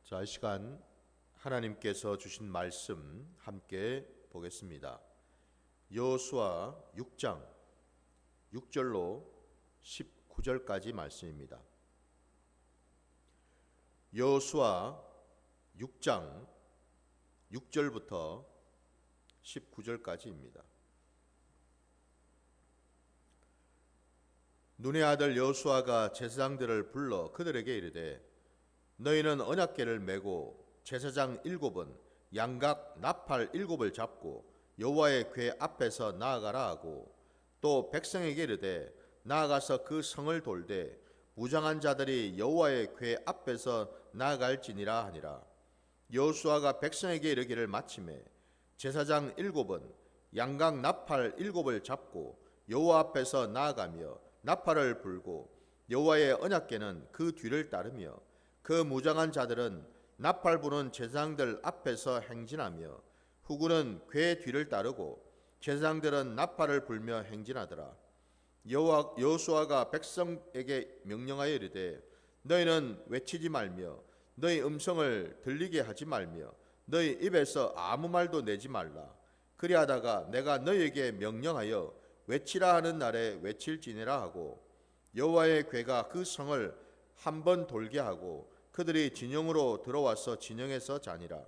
자, 이 시간 하나님께서 주신 말씀 함께 보겠습니다. 여호수아 6장 6절로 19절까지 말씀입니다. 여호수아 6장 6절부터 19절까지입니다. 눈의 아들 여호수아가 제사장들을 불러 그들에게 이르되 너희는 언약궤를 메고 제사장 7은 양각 나팔 7을 잡고 여호와의 궤 앞에서 나아가라 하고 또 백성에게 이르되 나아가서 그 성을 돌되 무장한 자들이 여호와의 궤 앞에서 나아갈지니라 하니라. 여호수아가 백성에게 이르기를 마치매 제사장 7은 양각 나팔 7을 잡고 여호와 앞에서 나아가며 나팔을 불고 여호와의 언약궤는 그 뒤를 따르며 그 무장한 자들은 나팔 부는 제사장들 앞에서 행진하며 후군은 궤 뒤를 따르고 제사장들은 나팔을 불며 행진하더라. 여호수아가 백성에게 명령하여 이르되 너희는 외치지 말며 너희 음성을 들리게 하지 말며 너희 입에서 아무 말도 내지 말라. 그리하다가 내가 너희에게 명령하여 외치라 하는 날에 외칠지니라 하고 여호와의 궤가 그 성을 한 번 돌게 하고 그들이 진영으로 들어와서 진영에서 자니라.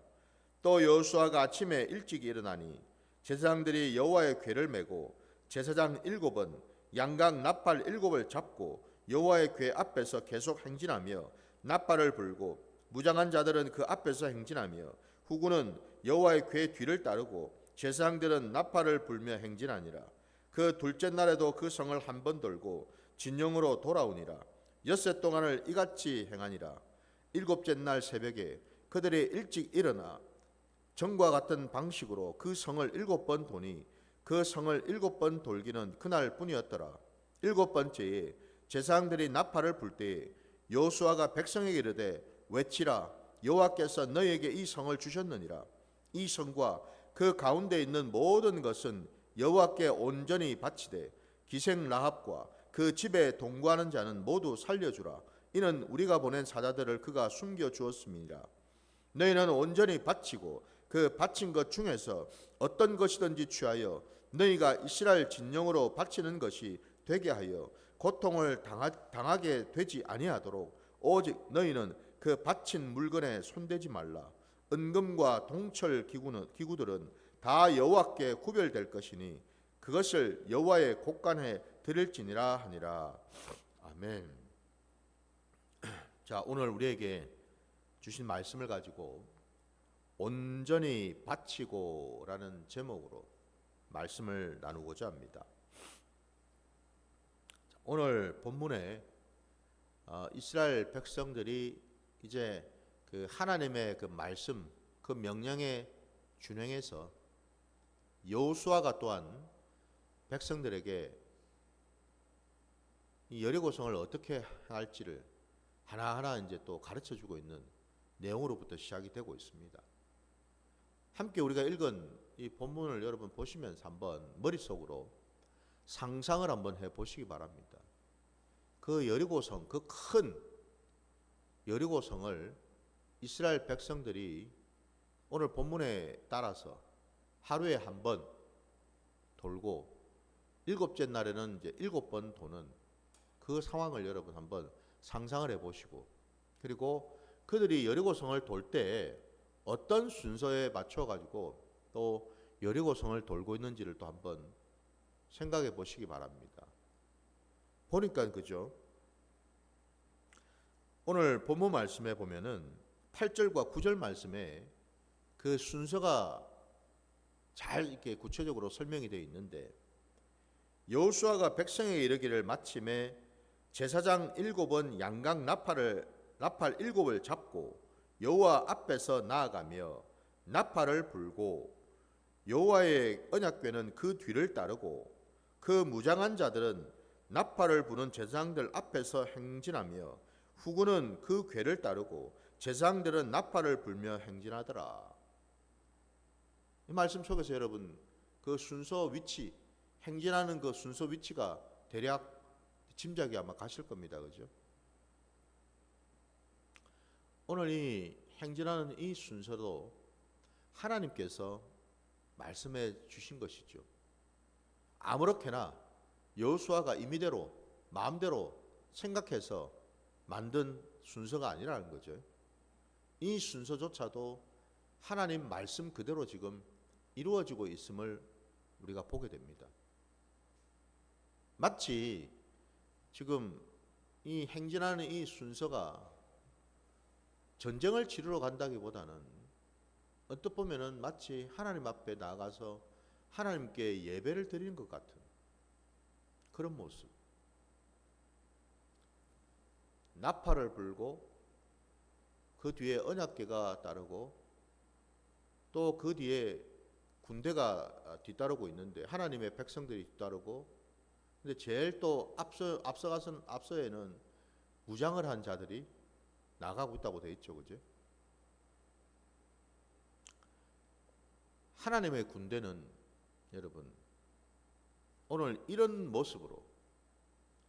또 여호수아가 아침에 일찍 일어나니 제사장들이 여호와의 궤를 메고 제사장 7은 양각 나팔 7을 잡고 여호와의 궤 앞에서 계속 행진하며 나팔을 불고 무장한 자들은 그 앞에서 행진하며 후군은 여호와의 궤 뒤를 따르고 제사장들은 나팔을 불며 행진하니라. 그 둘째 날에도 그 성을 한 번 돌고 진영으로 돌아오니라. 엿새 동안을 이같이 행하니라. 일곱째 날 새벽에 그들이 일찍 일어나 전과 같은 방식으로 그 성을 7번 도니 그 성을 7번 돌기는 그날 뿐이었더라. 7번째에 제사장들이 나팔을 불 때에 여호수아가 백성에게 이르되 외치라. 여호와께서 너희에게 이 성을 주셨느니라. 이 성과 그 가운데 있는 모든 것은 여호와께 온전히 바치되 기생 라합과 그 집에 동거하는 자는 모두 살려주라. 이는 우리가 보낸 사자들을 그가 숨겨 주었습니다. 너희는 온전히 바치고 그 바친 것 중에서 어떤 것이든지 취하여 너희가 이스라엘 진영으로 바치는 것이 되게 하여 고통을 당하게 되지 아니하도록 오직 너희는 그 바친 물건에 손대지 말라. 은금과 동철 기구들은 다 여호와께 구별될 것이니 그것을 여호와의 곳간에 드릴지니라 하니라. 아멘. 자, 오늘 우리에게 주신 말씀을 가지고 온전히 바치고 라는 제목으로 말씀을 나누고자 합니다. 오늘 본문에 이스라엘 백성들이 이제 그 하나님의 그 말씀, 그 명령에 준행해서 여호수아가 또한 백성들에게 이 여리고성을 어떻게 할지를 하나하나 이제 또 가르쳐 주고 있는 내용으로부터 시작이 되고 있습니다. 함께 우리가 읽은 이 본문을 여러분 보시면서 한번 머릿속으로 상상을 한번 해 보시기 바랍니다. 그 여리고성, 그 큰 여리고성을 이스라엘 백성들이 오늘 본문에 따라서 하루에 한 번 돌고 7째 날에는 이제 7번 도는 그 상황을 여러분 한번 상상을 해보시고, 그리고 그들이 여리고성을 돌 때 어떤 순서에 맞춰가지고 또 여리고성을 돌고 있는지를 또 한번 생각해 보시기 바랍니다. 보니까 그죠? 오늘 본문 말씀에 보면은 8절과 9절 말씀에 그 순서가 잘 이렇게 구체적으로 설명이 되어 있는데, 여호수아가 백성에게 이르기를 마침에 제사장 7은 양각 나팔 7을 잡고 여호와 앞에서 나아가며 나팔을 불고 여호와의 언약궤는 그 뒤를 따르고 그 무장한 자들은 나팔을 부는 제사장들 앞에서 행진하며 후군은 그 궤를 따르고 제사장들은 나팔을 불며 행진하더라. 이 말씀 속에서 여러분 그 순서 위치, 행진하는 그 순서 위치가 대략 짐작이 아마 가실 겁니다. 그죠? 오늘 이 행진하는 이 순서도 하나님께서 말씀해 주신 것이죠. 아무렇게나 여호수아가 임의대로 마음대로 생각해서 만든 순서가 아니라는 거죠. 이 순서조차도 하나님 말씀 그대로 지금 이루어지고 있음을 우리가 보게 됩니다. 마치 지금 이 행진하는 이 순서가 전쟁을 치르러 간다기보다는 어떻게 보면은 마치 하나님 앞에 나가서 하나님께 예배를 드리는 것 같은 그런 모습. 나팔을 불고 그 뒤에 언약궤가 따르고 또 그 뒤에 군대가 뒤따르고 있는데 하나님의 백성들이 뒤따르고, 근데 제일 또 앞서에는 무장을 한 자들이 나가고 있다고 돼 있죠, 그죠? 하나님의 군대는 여러분 오늘 이런 모습으로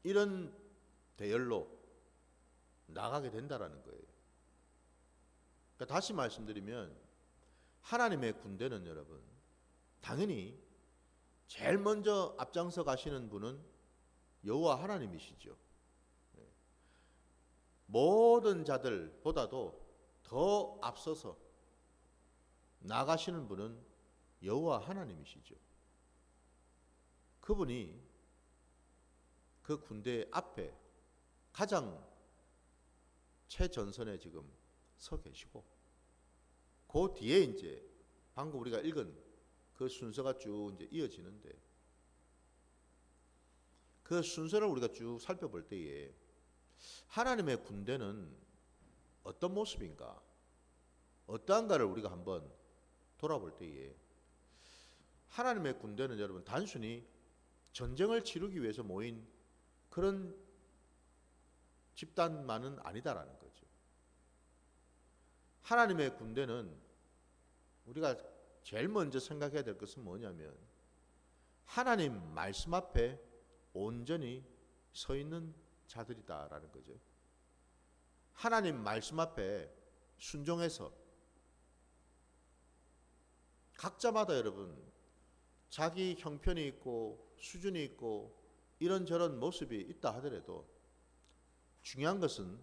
이런 대열로 나가게 된다라는 거예요. 그러니까 다시 말씀드리면 하나님의 군대는 여러분 당연히 제일 먼저 앞장서 가시는 분은 여호와 하나님이시죠. 모든 자들보다도 더 앞서서 나가시는 분은 여호와 하나님이시죠. 그분이 그 군대 앞에 가장 최전선에 지금 서 계시고, 그 뒤에 이제 방금 우리가 읽은 그 순서가 쭉 이제 이어지는데, 그 순서를 우리가 쭉 살펴볼 때에 하나님의 군대는 어떤 모습인가, 어떠한가를 우리가 한번 돌아볼 때에 하나님의 군대는 여러분 단순히 전쟁을 치르기 위해서 모인 그런 집단만은 아니다라는 거죠. 하나님의 군대는 우리가 제일 먼저 생각해야 될 것은 뭐냐면 하나님 말씀 앞에 온전히 서 있는 자들이다라는 거죠. 하나님 말씀 앞에 순종해서 각자마다 여러분 자기 형편이 있고 수준이 있고 이런저런 모습이 있다 하더라도 중요한 것은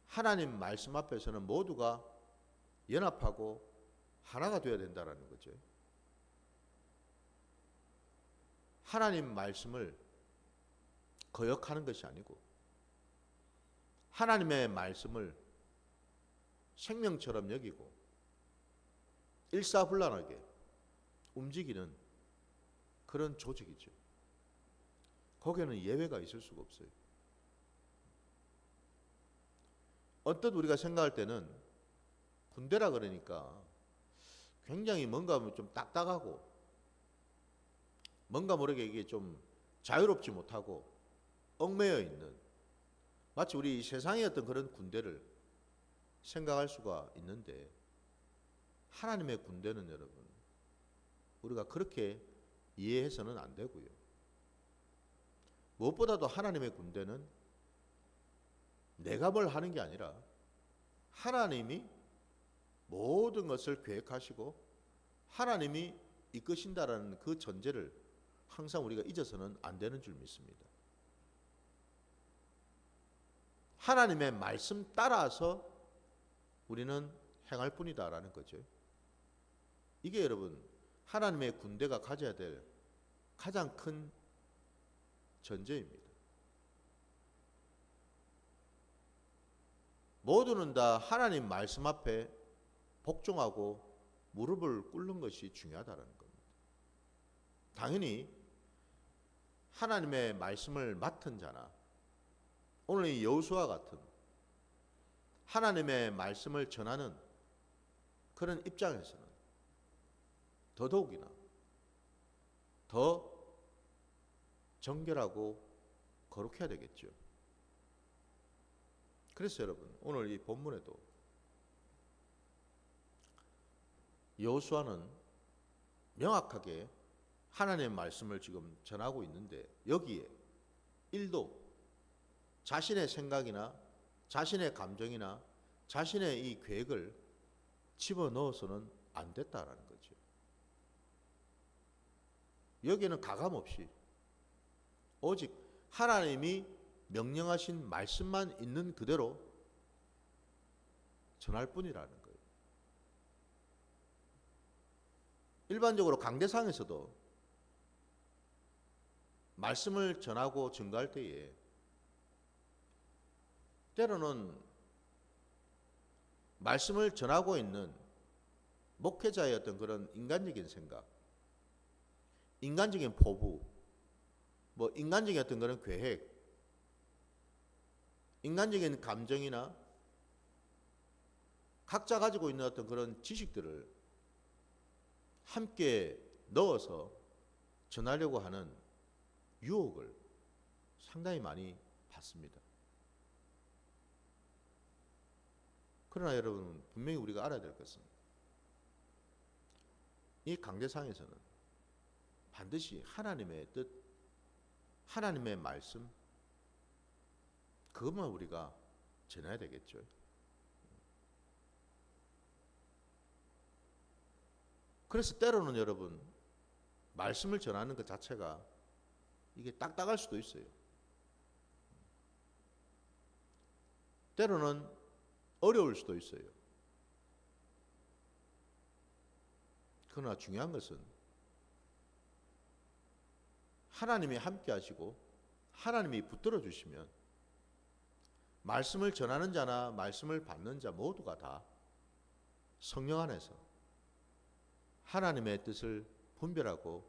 하나님 말씀 앞에서는 모두가 연합하고 하나가 되어야 된다는 거죠. 하나님 말씀을 거역하는 것이 아니고 하나님의 말씀을 생명처럼 여기고 일사불란하게 움직이는 그런 조직이죠. 거기에는 예외가 있을 수가 없어요. 언뜻 우리가 생각할 때는 군대라 그러니까 굉장히 뭔가 좀 딱딱하고 뭔가 모르게 이게 좀 자유롭지 못하고 얽매여 있는, 마치 우리 세상의 어떤 그런 군대를 생각할 수가 있는데, 하나님의 군대는 여러분 우리가 그렇게 이해해서는 안 되고요. 무엇보다도 하나님의 군대는 내가 뭘 하는 게 아니라 하나님이 모든 것을 계획하시고 하나님이 이끄신다라는 그 전제를 항상 우리가 잊어서는 안 되는 줄 믿습니다. 하나님의 말씀 따라서 우리는 행할 뿐이다라는 거죠. 이게 여러분 하나님의 군대가 가져야 될 가장 큰 전제입니다. 모두는 다 하나님 말씀 앞에 복종하고 무릎을 꿇는 것이 중요하다는 겁니다. 당연히 하나님의 말씀을 맡은 자나 오늘 이 여호수아 같은 하나님의 말씀을 전하는 그런 입장에서는 더더욱이나 더 정결하고 거룩해야 되겠죠. 그래서 여러분 오늘 이 본문에도 여호수아는 명확하게 하나님의 말씀을 지금 전하고 있는데, 여기에 일도 자신의 생각이나 자신의 감정이나 자신의 이 계획을 집어넣어서는 안 됐다라는 거죠. 여기에는 가감없이 오직 하나님이 명령하신 말씀만 있는 그대로 전할 뿐이라는 거예요. 일반적으로 강대상에서도 말씀을 전하고 증거할 때에 때로는 말씀을 전하고 있는 목회자의 어떤 그런 인간적인 생각, 인간적인 포부, 인간적인 어떤 그런 계획, 인간적인 감정이나 각자 가지고 있는 어떤 그런 지식들을 함께 넣어서 전하려고 하는 유혹을 상당히 많이 받습니다. 그러나 여러분, 분명히 우리가 알아야 될 것은 이 강대상에서는 반드시 하나님의 뜻, 하나님의 말씀, 그것만 우리가 전해야 되겠죠. 그래서 때로는 여러분, 말씀을 전하는 것 자체가 이게 딱딱할 수도 있어요. 때로는 어려울 수도 있어요. 그러나 중요한 것은 하나님이 함께 하시고 하나님이 붙들어 주시면 말씀을 전하는 자나 말씀을 받는 자 모두가 다 성령 안에서 하나님의 뜻을 분별하고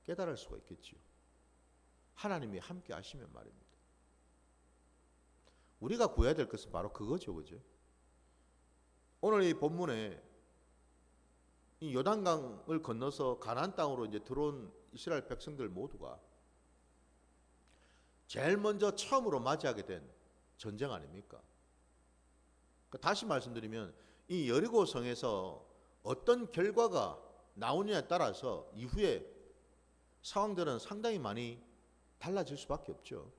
깨달을 수가 있겠지요. 하나님이 함께 하시면 말입니다. 우리가 구해야 될 것은 바로 그거죠, 그죠? 오늘 이 본문에 이 요단강을 건너서 가나안 땅으로 이제 들어온 이스라엘 백성들 모두가 제일 먼저 처음으로 맞이하게 된 전쟁 아닙니까? 다시 말씀드리면 이 여리고 성에서 어떤 결과가 나오느냐에 따라서 이후에 상황들은 상당히 많이 달라질 수밖에 없죠.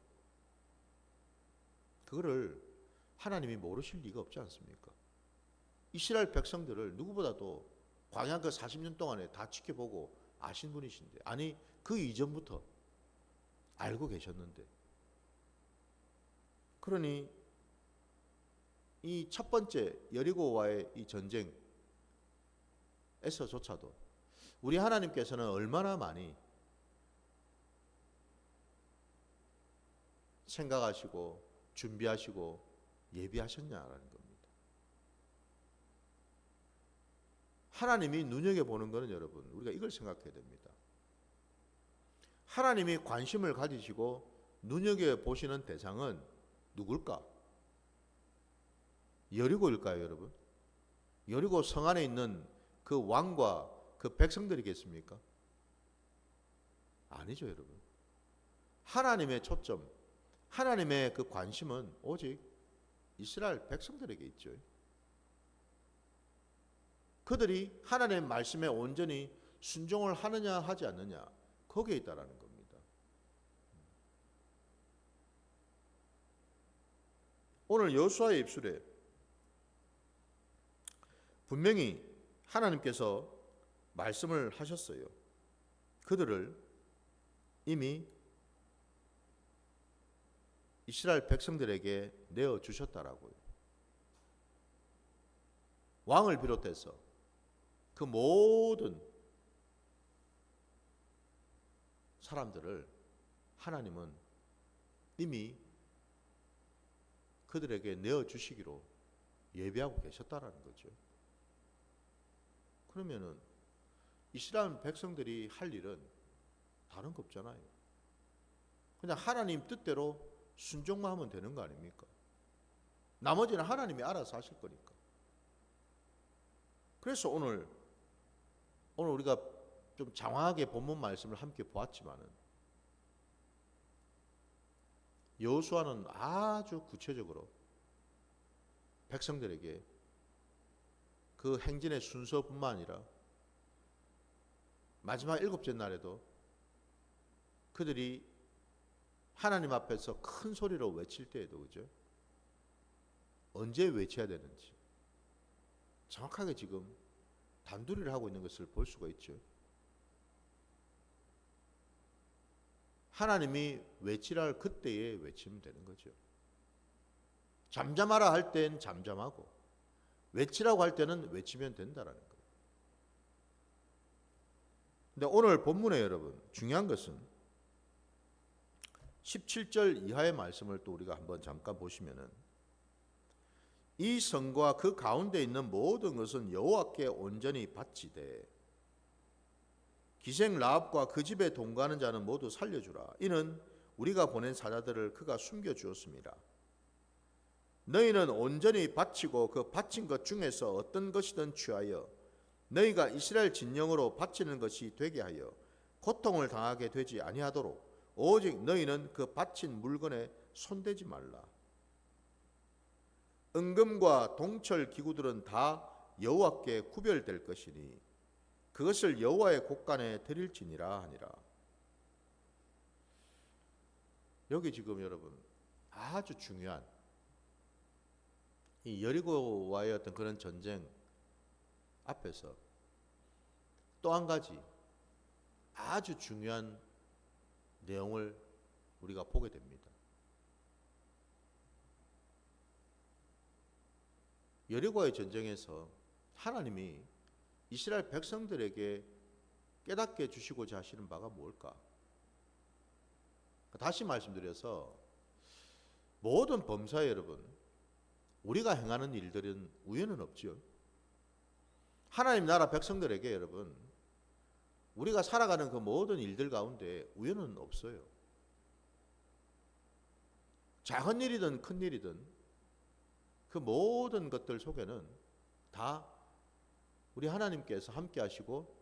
그거를 하나님이 모르실 리가 없지 않습니까? 이스라엘 백성들을 누구보다도 광야 그 40년 동안에 다 지켜보고 아신 분이신데, 아니 그 이전부터 알고 계셨는데, 그러니 이 첫 번째 여리고와의 이 전쟁에서조차도 우리 하나님께서는 얼마나 많이 생각하시고 준비하시고 예비하셨냐라는 겁니다. 하나님이 눈여겨보는 것은 여러분, 우리가 이걸 생각해야 됩니다. 하나님이 관심을 가지시고 눈여겨보시는 대상은 누굴까? 여리고일까요, 여러분? 여리고 성 안에 있는 그 왕과 그 백성들이겠습니까? 아니죠, 여러분. 하나님의 초점, 하나님의 그 관심은 오직 이스라엘 백성들에게 있죠. 그들이 하나님의 말씀에 온전히 순종을 하느냐 하지 않느냐, 거기에 있다라는 겁니다. 오늘 여호수아의 입술에 분명히 하나님께서 말씀을 하셨어요. 그들을 이미 이스라엘 백성들에게 내어주셨다라고요. 왕을 비롯해서 그 모든 사람들을 하나님은 이미 그들에게 내어주시기로 예비하고 계셨다라는 거죠. 그러면은 이스라엘 백성들이 할 일은 다른 거 없잖아요. 그냥 하나님 뜻대로 순종만 하면 되는 거 아닙니까? 나머지는 하나님이 알아서 하실 거니까. 그래서 오늘 우리가 좀 장황하게 본문 말씀을 함께 보았지만은 여호수아는 아주 구체적으로 백성들에게 그 행진의 순서뿐만 아니라 마지막 7째 날에도 그들이 하나님 앞에서 큰 소리로 외칠 때에도, 그죠? 언제 외쳐야 되는지, 정확하게 지금 단둘이를 하고 있는 것을 볼 수가 있죠. 하나님이 외치라 할 그때에 외치면 되는 거죠. 잠잠하라 할 땐 잠잠하고 외치라고 할 때는 외치면 된다라는 거예요. 근데 오늘 본문에 여러분 중요한 것은 17절 이하의 말씀을 또 우리가 한번 잠깐 보시면은 이 성과 그 가운데 있는 모든 것은 여호와께 온전히 바치되 기생 라합과 그 집에 동거하는 자는 모두 살려주라. 이는 우리가 보낸 사자들을 그가 숨겨주었습니다. 너희는 온전히 바치고 그 바친 것 중에서 어떤 것이든 취하여 너희가 이스라엘 진영으로 바치는 것이 되게 하여 고통을 당하게 되지 아니하도록 오직 너희는 그 바친 물건에 손대지 말라. 은금과 동철 기구들은 다 여호와께 구별될 것이니 그것을 여호와의 곳간에 드릴지니라 하니라. 여기 지금 여러분 아주 중요한 이 여리고와의 어떤 그런 전쟁 앞에서 또 한 가지 아주 중요한 내용을 우리가 보게 됩니다. 여리고와의 전쟁에서 하나님이 이스라엘 백성들에게 깨닫게 주시고자 하시는 바가 뭘까? 다시 말씀드려서 모든 범사에 여러분 우리가 행하는 일들은 우연은 없죠. 하나님 나라 백성들에게 여러분 우리가 살아가는 그 모든 일들 가운데 우연은 없어요. 작은 일이든 큰 일이든 그 모든 것들 속에는 다 우리 하나님께서 함께 하시고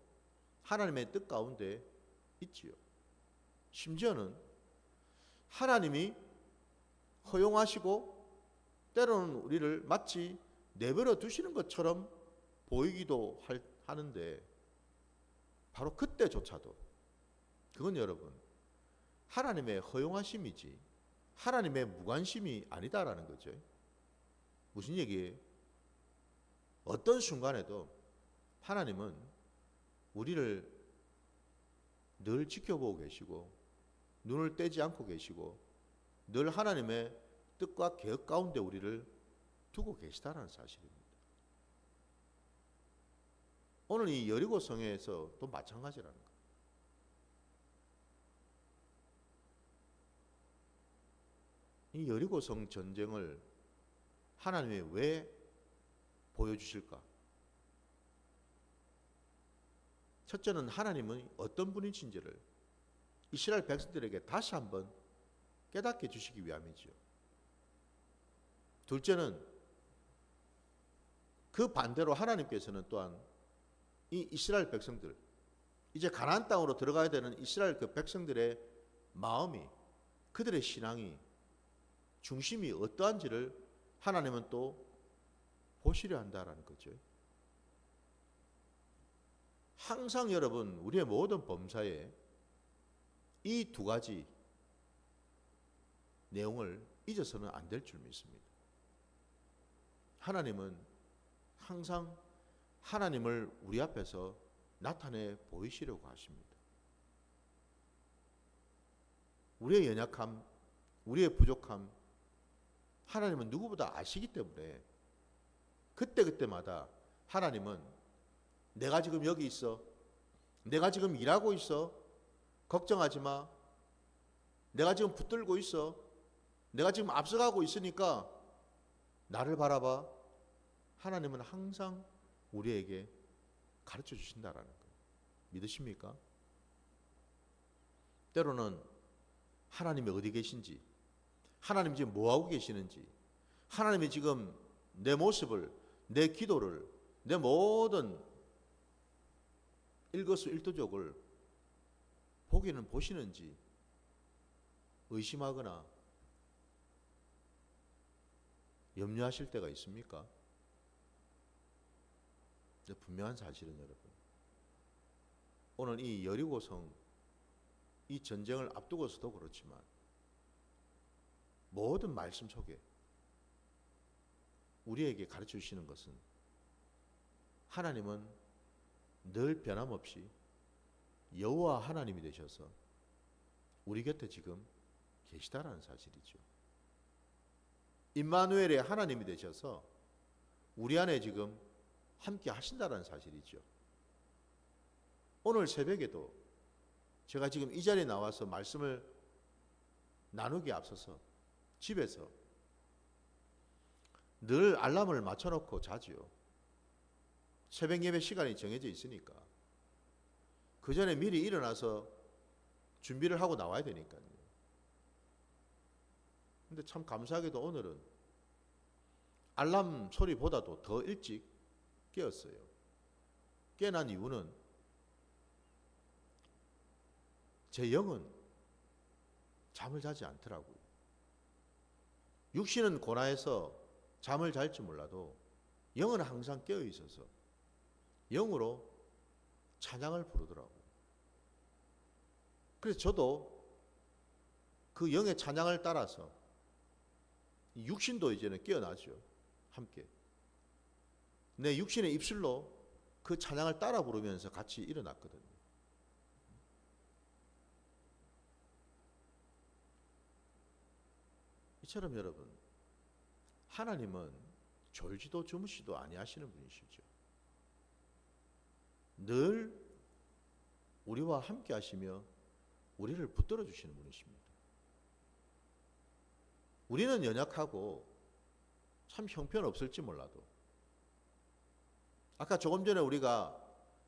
하나님의 뜻 가운데 있지요. 심지어는 하나님이 허용하시고 때로는 우리를 마치 내버려 두시는 것처럼 보이기도 하는데 바로 그때조차도 그건 여러분 하나님의 허용하심이지 하나님의 무관심이 아니다라는 거죠. 무슨 얘기예요? 어떤 순간에도 하나님은 우리를 늘 지켜보고 계시고 눈을 떼지 않고 계시고 늘 하나님의 뜻과 계획 가운데 우리를 두고 계시다라는 사실입니다. 오늘 이 여리고성에서 또 마찬가지라는 거예요. 이 여리고성 전쟁을 하나님이 왜 보여주실까? 첫째는 하나님은 어떤 분이신지를 이스라엘 백성들에게 다시 한번 깨닫게 주시기 위함이죠. 둘째는 그 반대로 하나님께서는 또한 이 이스라엘 백성들 이제 가나안 땅으로 들어가야 되는 이스라엘 그 백성들의 마음이 그들의 신앙이 중심이 어떠한지를 하나님은 또 보시려 한다라는 거죠. 항상 여러분 우리의 모든 범사에 이 두 가지 내용을 잊어서는 안 될 줄 믿습니다. 하나님은 항상 하나님을 우리 앞에서 나타내 보이시려고 하십니다. 우리의 연약함, 우리의 부족함, 하나님은 누구보다 아시기 때문에 그때그때마다 하나님은 내가 지금 여기 있어. 내가 지금 일하고 있어. 걱정하지 마. 내가 지금 붙들고 있어. 내가 지금 앞서가고 있으니까 나를 바라봐. 하나님은 항상 우리에게 가르쳐 주신다라는 거예요. 믿으십니까? 때로는 하나님이 어디 계신지, 하나님 지금 뭐하고 계시는지, 하나님이 지금 내 모습을, 내 기도를, 내 모든 일거수일투족을 보기는 보시는지 의심하거나 염려하실 때가 있습니까? 분명한 사실은 여러분 오늘 이 여리고성 이 전쟁을 앞두고서도 그렇지만 모든 말씀 속에 우리에게 가르쳐 주시는 것은 하나님은 늘 변함없이 여호와 하나님이 되셔서 우리 곁에 지금 계시다라는 사실이죠. 임마누엘의 하나님이 되셔서 우리 안에 지금 함께 하신다라는 사실이죠. 오늘 새벽에도 제가 지금 이 자리에 나와서 말씀을 나누기에 앞서서 집에서 늘 알람을 맞춰놓고 자지요. 새벽 예배 시간이 정해져 있으니까 그 전에 미리 일어나서 준비를 하고 나와야 되니까요. 근데 참 감사하게도 오늘은 알람 소리보다도 더 일찍 깨었어요. 깨난 이유는 제 영은 잠을 자지 않더라고요. 육신은 고나해서 잠을 잘지 몰라도 영은 항상 깨어 있어서 영으로 찬양을 부르더라고요. 그래서 저도 그 영의 찬양을 따라서 육신도 이제는 깨어나죠. 함께. 내 육신의 입술로 그 찬양을 따라 부르면서 같이 일어났거든요. 이처럼 여러분, 하나님은 졸지도 주무시도 아니하시는 분이시죠. 늘 우리와 함께 하시며 우리를 붙들어 주시는 분이십니다. 우리는 연약하고 참 형편없을지 몰라도 아까 조금 전에 우리가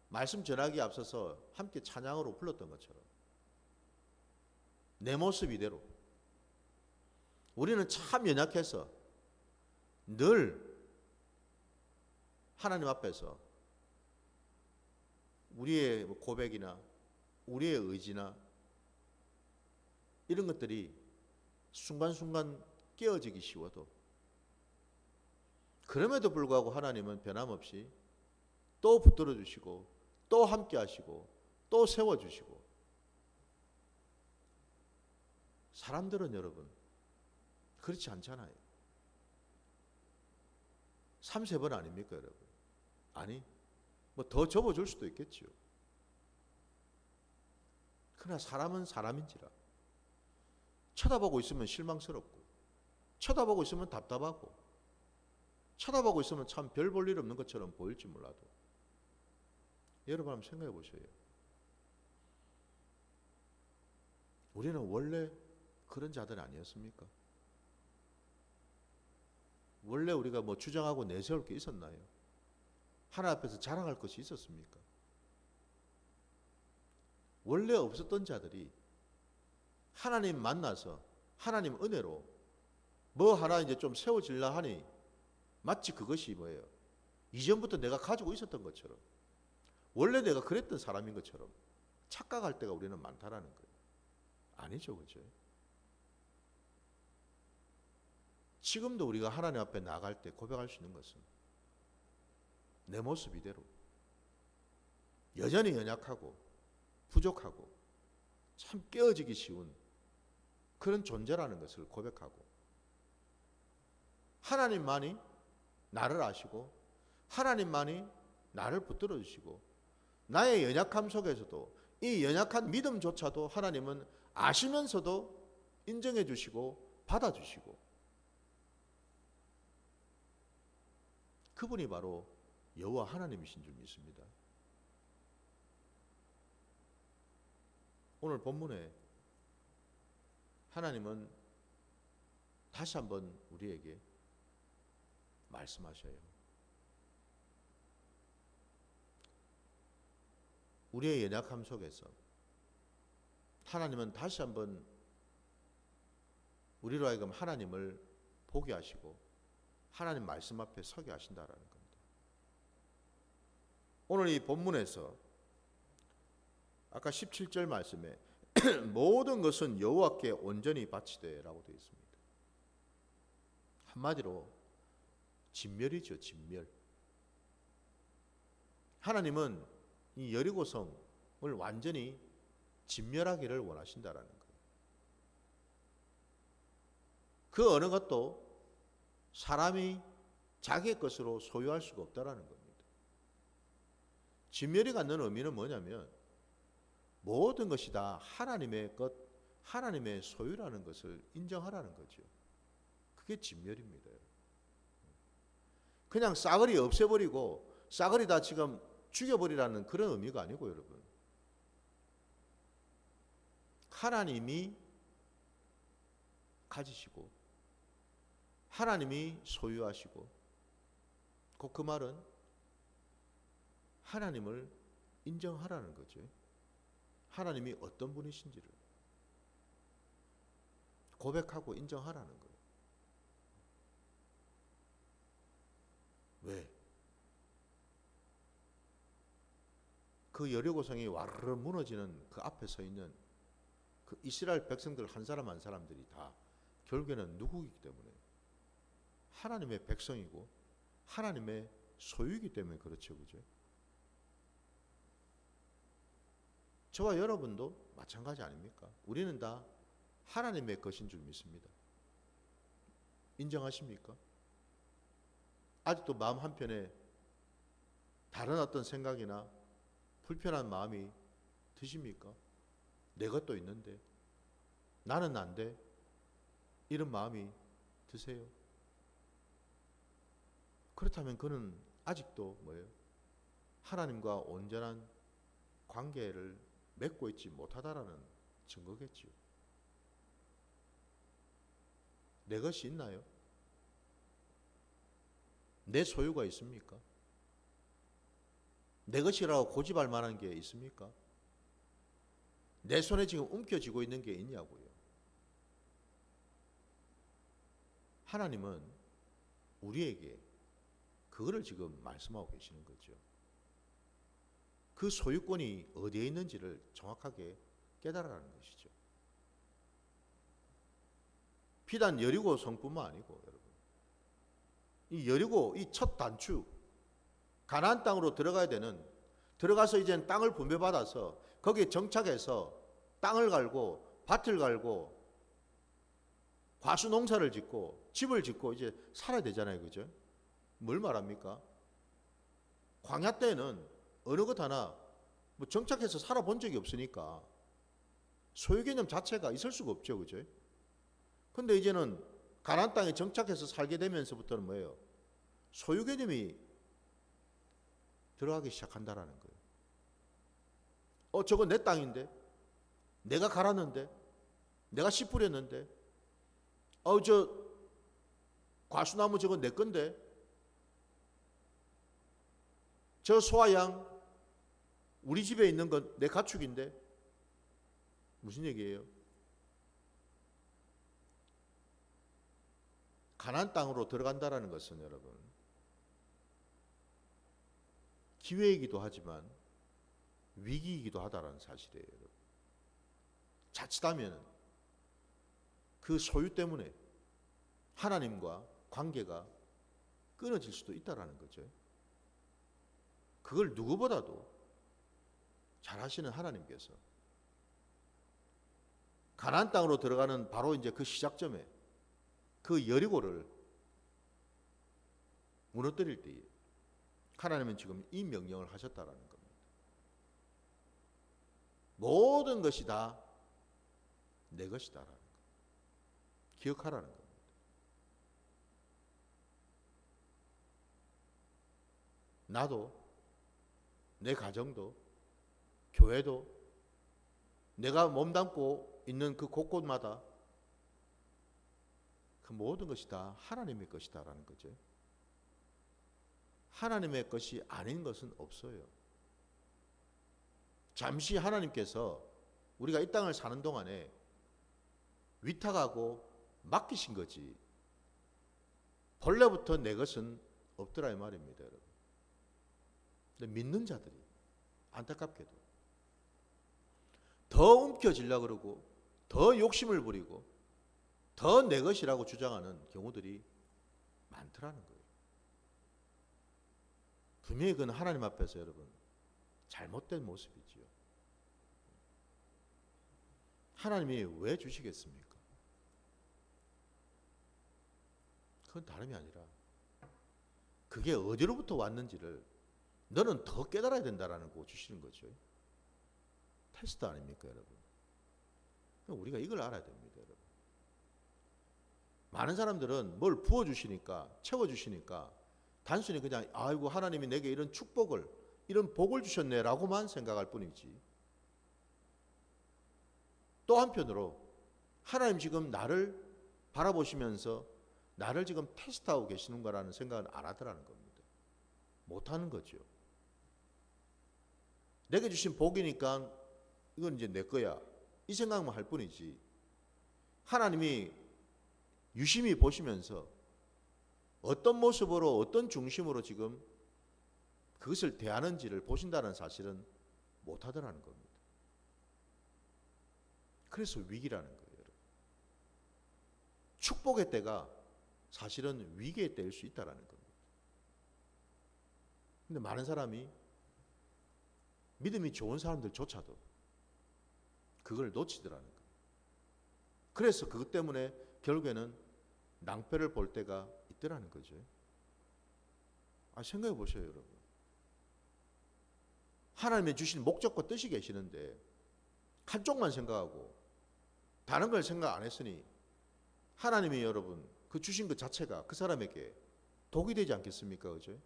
말씀 전하기에 앞서서 함께 찬양으로 불렀던 것처럼 내 모습 이대로 우리는 참 연약해서 늘 하나님 앞에서 우리의 고백이나 우리의 의지나 이런 것들이 순간순간 깨어지기 쉬워도 그럼에도 불구하고 하나님은 변함없이 또 붙들어 주시고 또 함께 하시고 또 세워 주시고 사람들은 여러분 그렇지 않잖아요. 3-4번 아닙니까 여러분? 아니 뭐 더 접어줄 수도 있겠지요. 그러나 사람은 사람인지라 쳐다보고 있으면 실망스럽고 쳐다보고 있으면 답답하고 쳐다보고 있으면 참 별 볼 일 없는 것처럼 보일지 몰라도 여러분 한번 생각해 보세요. 우리는 원래 그런 자들 아니었습니까? 원래 우리가 뭐 주장하고 내세울 게 있었나요? 하나님 앞에서 자랑할 것이 있었습니까? 원래 없었던 자들이 하나님 만나서 하나님 은혜로 뭐 하나 이제 좀 세워질라 하니 마치 그것이 뭐예요? 이전부터 내가 가지고 있었던 것처럼 원래 내가 그랬던 사람인 것처럼 착각할 때가 우리는 많다라는 거예요. 아니죠, 그죠? 지금도 우리가 하나님 앞에 나갈 때 고백할 수 있는 것은 내 모습 이대로 여전히 연약하고 부족하고 참 깨어지기 쉬운 그런 존재라는 것을 고백하고 하나님만이 나를 아시고 하나님만이 나를 붙들어 주시고 나의 연약함 속에서도 이 연약한 믿음조차도 하나님은 아시면서도 인정해 주시고 받아 주시고 그분이 바로 여호와 하나님이신 줄 믿습니다. 오늘 본문에 하나님은 다시 한번 우리에게 말씀하셔요. 우리의 연약함 속에서 하나님은 다시 한번 우리로 하여금 하나님을 보게 하시고 하나님 말씀 앞에 서게 하신다라는 겁니다. 오늘 이 본문에서 아까 17절 말씀에 모든 것은 여호와께 온전히 바치되라고 되어 있습니다. 한마디로 진멸이죠, 진멸. 하나님은 이 여리고성을 완전히 진멸하기를 원하신다라는 거예요. 그 어느 것도 사람이 자기의 것으로 소유할 수가 없다라는 겁니다. 진멸이 갖는 의미는 뭐냐면 모든 것이 다 하나님의 것, 하나님의 소유라는 것을 인정하라는 거죠. 그게 진멸입니다. 그냥 싸그리 없애버리고 싸그리 다 지금 죽여버리라는 그런 의미가 아니고 여러분. 하나님이 가지시고 하나님이 소유하시고 곧 그 말은 하나님을 인정하라는 거죠. 하나님이 어떤 분이신지를 고백하고 인정하라는 거예요. 왜? 그 여리고성이 와르르 무너지는 그 앞에 서 있는 그 이스라엘 백성들 한 사람 한 사람들이 다 결국에는 누구이기 때문에 하나님의 백성이고 하나님의 소유이기 때문에 그렇죠. 그죠? 저와 여러분도 마찬가지 아닙니까? 우리는 다 하나님의 것인 줄 믿습니다. 인정하십니까? 아직도 마음 한편에 다른 어떤 생각이나 불편한 마음이 드십니까? 내 것도 있는데 나는 안 돼. 이런 마음이 드세요? 그렇다면 그는 아직도 뭐예요? 하나님과 온전한 관계를 맺고 있지 못하다라는 증거겠죠. 내 것이 있나요? 내 소유가 있습니까? 내 것이라고 고집할 만한 게 있습니까? 내 손에 지금 움켜쥐고 있는 게 있냐고요. 하나님은 우리에게 그거를 지금 말씀하고 계시는 거죠. 그 소유권이 어디에 있는지를 정확하게 깨달으라는 것이죠. 비단 여리고 성뿐만 아니고 여러분, 이 여리고 이 첫 단추 가나안 땅으로 들어가야 되는, 들어가서 이제 땅을 분배받아서 거기에 정착해서 땅을 갈고 밭을 갈고 과수 농사를 짓고 집을 짓고 이제 살아야 되잖아요. 그죠? 뭘 말합니까? 광야 때는 어느 것 하나 뭐 정착해서 살아본 적이 없으니까 소유 개념 자체가 있을 수가 없죠. 그죠? 근데 이제는 가나안 땅에 정착해서 살게 되면서부터는 뭐예요? 소유 개념이 들어가기 시작한다라는 거예요. 저거 내 땅인데, 내가 갈았는데, 내가 씨 뿌렸는데, 저 과수나무 저거 내 건데, 저 소와 양 우리 집에 있는 건 내 가축인데, 무슨 얘기예요? 가나안 땅으로 들어간다라는 것은 여러분 기회이기도 하지만 위기이기도 하다라는 사실이에요. 여러분. 자칫하면 그 소유 때문에 하나님과 관계가 끊어질 수도 있다라는 거죠. 그걸 누구보다도 잘 하시는 하나님께서 가나안 땅으로 들어가는 바로 이제 그 시작점에 그 여리고를 무너뜨릴 때에 하나님은 지금 이 명령을 하셨다라는 겁니다. 모든 것이 다 내 것이다라는 것. 기억하라는 겁니다. 나도, 내 가정도, 교회도, 내가 몸담고 있는 그 곳곳마다 그 모든 것이 다 하나님의 것이다라는 거죠. 하나님의 것이 아닌 것은 없어요. 잠시 하나님께서 우리가 이 땅을 사는 동안에 위탁하고 맡기신 거지 본래부터 내 것은 없더라 이 말입니다. 여러분. 근데 믿는 자들이 안타깝게도 더 움켜쥐려고 그러고 더 욕심을 부리고 더 내 것이라고 주장하는 경우들이 많더라는 거예요. 분명히 그건 하나님 앞에서 여러분 잘못된 모습이지요. 하나님이 왜 주시겠습니까? 그건 다름이 아니라 그게 어디로부터 왔는지를 너는 더 깨달아야 된다라는 거 주시는 거죠. 테스트 아닙니까, 여러분? 우리가 이걸 알아야 됩니다, 여러분. 많은 사람들은 뭘 부어주시니까, 채워주시니까 단순히 그냥 아이고 하나님이 내게 이런 축복을, 이런 복을 주셨네라고만 생각할 뿐이지. 또 한편으로 하나님 지금 나를 바라보시면서 나를 지금 테스트하고 계시는 거라는 생각은 안 하더라는 겁니다. 못하는 거죠. 내게 주신 복이니까 이건 이제 내 거야, 이 생각만 할 뿐이지, 하나님이 유심히 보시면서 어떤 모습으로 어떤 중심으로 지금 그것을 대하는지를 보신다는 사실은 못하더라는 겁니다. 그래서 위기라는 거예요. 여러분. 축복의 때가 사실은 위기의 때일 수 있다는 겁니다. 근데 많은 사람이, 믿음이 좋은 사람들조차도 그걸 놓치더라는 거예요. 그래서 그것 때문에 결국에는 낭패를 볼 때가 있더라는 거죠. 생각해 보세요, 여러분. 하나님의 주신 목적과 뜻이 계시는데 한쪽만 생각하고 다른 걸 생각 안 했으니 하나님이 여러분 그 주신 것 자체가 그 사람에게 독이 되지 않겠습니까? 그죠?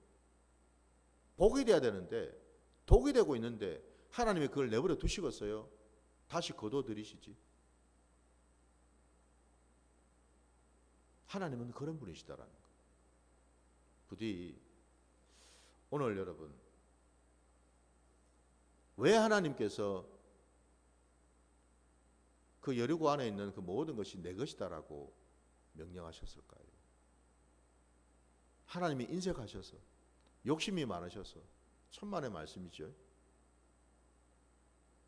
복이 돼야 되는데 독이 되고 있는데 하나님이 그걸 내버려 두시겠어요? 다시 거둬들이시지. 하나님은 그런 분이시다라는 거. 부디 오늘 여러분, 왜 하나님께서 그 여리고 안에 있는 그 모든 것이 내 것이다라고 명령하셨을까요? 하나님이 인색하셔서, 욕심이 많으셔서, 천만의 말씀이죠.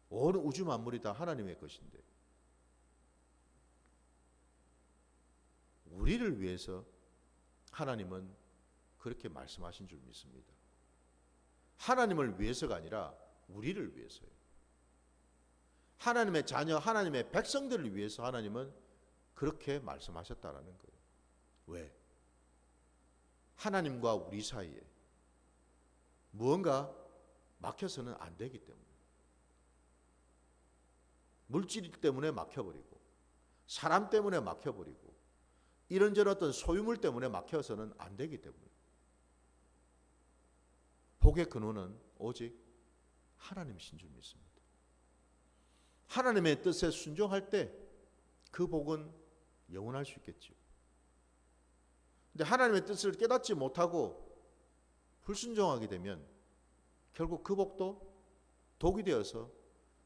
온 우주 만물이 다 하나님의 것인데 우리를 위해서 하나님은 그렇게 말씀하신 줄 믿습니다. 하나님을 위해서가 아니라 우리를 위해서요. 하나님의 자녀, 하나님의 백성들을 위해서 하나님은 그렇게 말씀하셨다라는 거예요. 왜? 하나님과 우리 사이에 무언가 막혀서는 안 되기 때문에. 물질 때문에 막혀버리고, 사람 때문에 막혀버리고, 이런저런 어떤 소유물 때문에 막혀서는 안 되기 때문에. 복의 근원은 오직 하나님이신 줄 믿습니다. 하나님의 뜻에 순종할 때 그 복은 영원할 수 있겠죠. 근데 하나님의 뜻을 깨닫지 못하고 불순종하게 되면 결국 그 복도 독이 되어서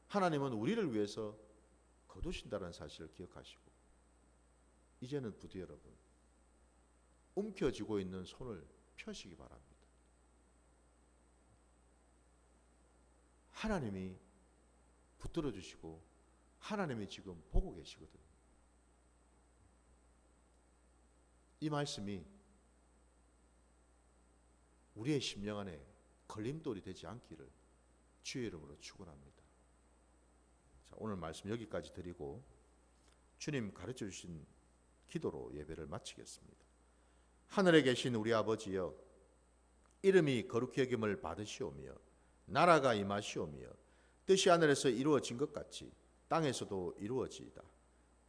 하나님은 우리를 위해서 거두신다는 사실을 기억하시고, 이제는 부디 여러분 움켜쥐고 있는 손을 펴시기 바랍니다. 하나님이 붙들어 주시고 하나님이 지금 보고 계시거든요. 이 말씀이 우리의 심령 안에 걸림돌이 되지 않기를 주의 이름으로 축원합니다. 자, 오늘 말씀 여기까지 드리고 주님 가르쳐 주신 기도로 예배를 마치겠습니다. 하늘에 계신 우리 아버지여, 이름이 거룩히 여김을 받으시오며 나라가 임하시오며 뜻이 하늘에서 이루어진 것 같이 땅에서도 이루어지이다.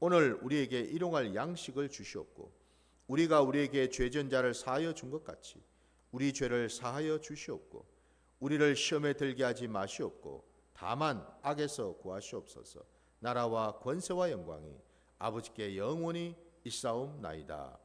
오늘 우리에게 일용할 양식을 주시옵고 우리가 우리에게 죄진 자를 사하여 준 것 같이 우리 죄를 사하여 주시옵고 우리를 시험에 들게 하지 마시옵고 다만 악에서 구하시옵소서. 나라와 권세와 영광이 아버지께 영원히 있사옵나이다.